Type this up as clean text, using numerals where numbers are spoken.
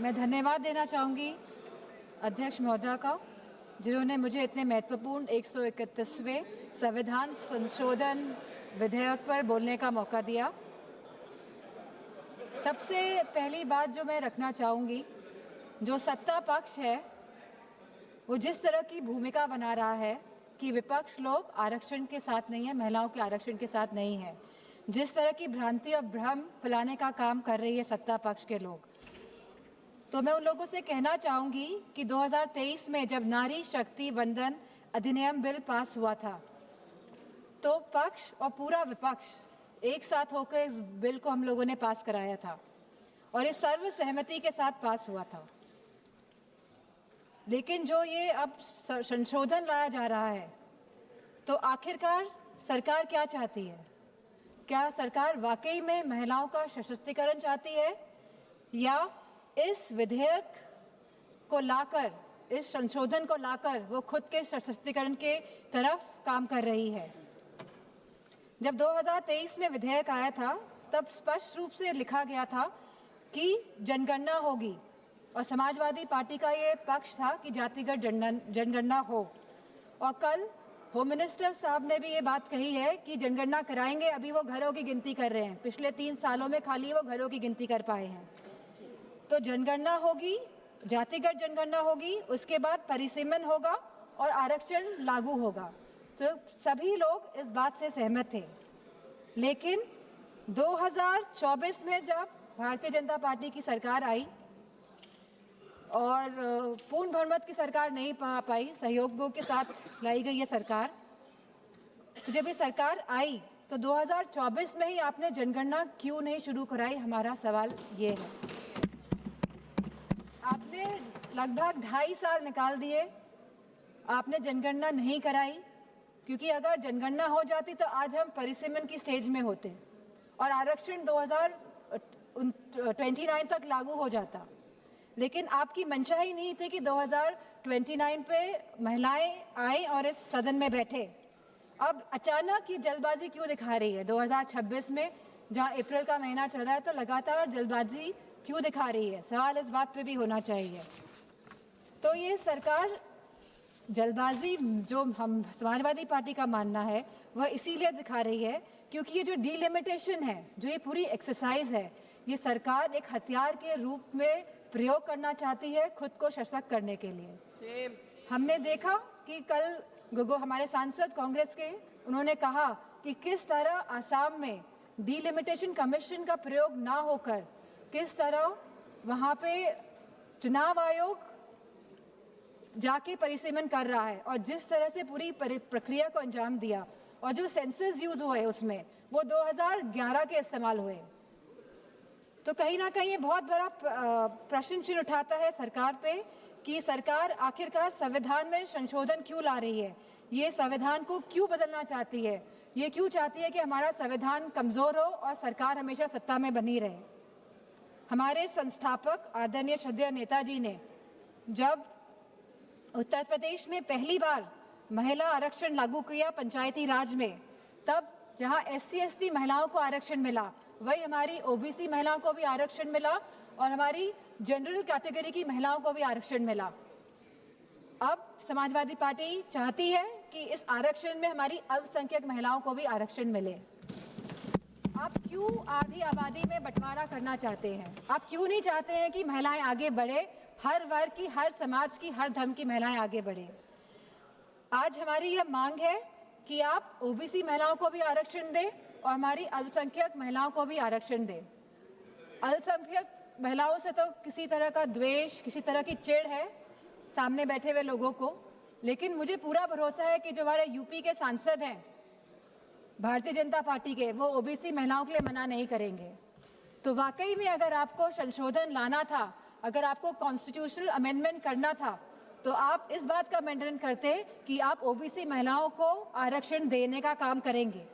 मैं धन्यवाद देना चाहूँगी अध्यक्ष महोदय का, जिन्होंने मुझे इतने महत्वपूर्ण 131वें संविधान संशोधन विधेयक पर बोलने का मौका दिया। सबसे पहली बात जो मैं रखना चाहूँगी, जो सत्ता पक्ष है वो जिस तरह की भूमिका बना रहा है कि विपक्ष लोग आरक्षण के साथ नहीं है, महिलाओं के आरक्षण के साथ नहीं है, जिस तरह की भ्रांति और भ्रम फैलाने का काम कर रही है सत्ता पक्ष के लोग, तो मैं उन लोगों से कहना चाहूँगी कि 2023 में जब नारी शक्ति वंदन अधिनियम बिल पास हुआ था तो पक्ष और पूरा विपक्ष एक साथ होकर इस बिल को हम लोगों ने पास कराया था और ये सर्व सहमति के साथ पास हुआ था। लेकिन जो ये अब संशोधन लाया जा रहा है, तो आखिरकार सरकार क्या चाहती है? क्या सरकार वाकई में महिलाओं का सशक्तिकरण चाहती है या इस विधेयक को लाकर, इस संशोधन को लाकर वो खुद के सशक्तिकरण के तरफ काम कर रही है? जब 2023 में विधेयक आया था तब स्पष्ट रूप से लिखा गया था कि जनगणना होगी और समाजवादी पार्टी का ये पक्ष था कि जातिगत जनगणना हो। और कल होम मिनिस्टर साहब ने भी ये बात कही है कि जनगणना कराएंगे, अभी वो घरों की गिनती कर रहे हैं, पिछले 3 सालों में खाली वो घरों की गिनती कर पाए हैं। तो जनगणना होगी, जातिगत जनगणना होगी, उसके बाद परिसीमन होगा और आरक्षण लागू होगा। तो सभी लोग इस बात से सहमत थे। लेकिन 2024 में जब भारतीय जनता पार्टी की सरकार आई और पूर्ण बहुमत की सरकार नहीं पा पाई, सहयोगों के साथ लाई गई ये सरकार, तो जब ये सरकार आई तो 2024 में ही आपने जनगणना क्यों नहीं शुरू कराई? हमारा सवाल ये है। आपने लगभग 2.5 साल निकाल दिए, आपने जनगणना नहीं कराई, क्योंकि अगर जनगणना हो जाती तो आज हम परिसीमन की स्टेज में होते और आरक्षण 2029 तक लागू हो जाता। लेकिन आपकी मंशा ही नहीं थी कि 2029 पे महिलाएं आए और इस सदन में बैठे। अब अचानक ये जल्दबाजी क्यों दिखा रही है? 2026 में जहां अप्रैल का महीना चल रहा है तो लगातार जल्दबाजी क्यों दिखा रही है? सवाल इस बात पे भी होना चाहिए। तो ये सरकार जल्दबाजी, जो हम समाजवादी पार्टी का मानना है, वह इसीलिए दिखा रही है क्योंकि ये जो डिलिमिटेशन है, जो ये पूरी एक्सरसाइज है, ये सरकार एक हथियार के रूप में प्रयोग करना चाहती है खुद को सशक्त करने के लिए। हमने देखा कि कल गोगो हमारे सांसद कांग्रेस के, उन्होंने कहा कि किस तरह आसाम में डिलिमिटेशन कमीशन का प्रयोग ना होकर किस तरह वहाँ पे चुनाव आयोग जाके परिसीमन कर रहा है और जिस तरह से पूरी प्रक्रिया को अंजाम दिया और जो सेंसस यूज हुए उसमें वो 2011 के इस्तेमाल हुए। तो कहीं ना कहीं ये बहुत बड़ा प्रश्न चिन्ह उठाता है सरकार पे कि सरकार आखिरकार संविधान में संशोधन क्यों ला रही है, ये संविधान को क्यों बदलना चाहती है, ये क्यों चाहती है कि हमारा संविधान कमज़ोर हो और सरकार हमेशा सत्ता में बनी रहे। हमारे संस्थापक आदरणीय श्रद्धेय नेताजी ने जब उत्तर प्रदेश में पहली बार महिला आरक्षण लागू किया पंचायती राज में, तब जहां SC/ST महिलाओं को आरक्षण मिला, वही हमारी OBC महिलाओं को भी आरक्षण मिला और हमारी जनरल कैटेगरी की महिलाओं को भी आरक्षण मिला। अब समाजवादी पार्टी चाहती है कि इस आरक्षण में हमारी अल्पसंख्यक महिलाओं को भी आरक्षण मिले। आप क्यों आधी आबादी में बंटवारा करना चाहते हैं? आप क्यों नहीं चाहते हैं कि महिलाएं आगे बढ़े, हर वर्ग की, हर समाज की, हर धर्म की महिलाएं आगे बढ़े? आज हमारी यह मांग है कि आप OBC महिलाओं को भी आरक्षण दें और हमारी अल्पसंख्यक महिलाओं को भी आरक्षण दें। अल्पसंख्यक महिलाओं से तो किसी तरह का द्वेष, किसी तरह की चिढ़ है सामने बैठे हुए लोगों को, लेकिन मुझे पूरा भरोसा है कि जो हमारे यूपी के सांसद हैं भारतीय जनता पार्टी के, वो OBC महिलाओं के लिए मना नहीं करेंगे। तो वाकई में अगर आपको संशोधन लाना था, अगर आपको कॉन्स्टिट्यूशनल अमेंडमेंट करना था, तो आप इस बात का मेंटेन करते कि आप OBC महिलाओं को आरक्षण देने का काम करेंगे।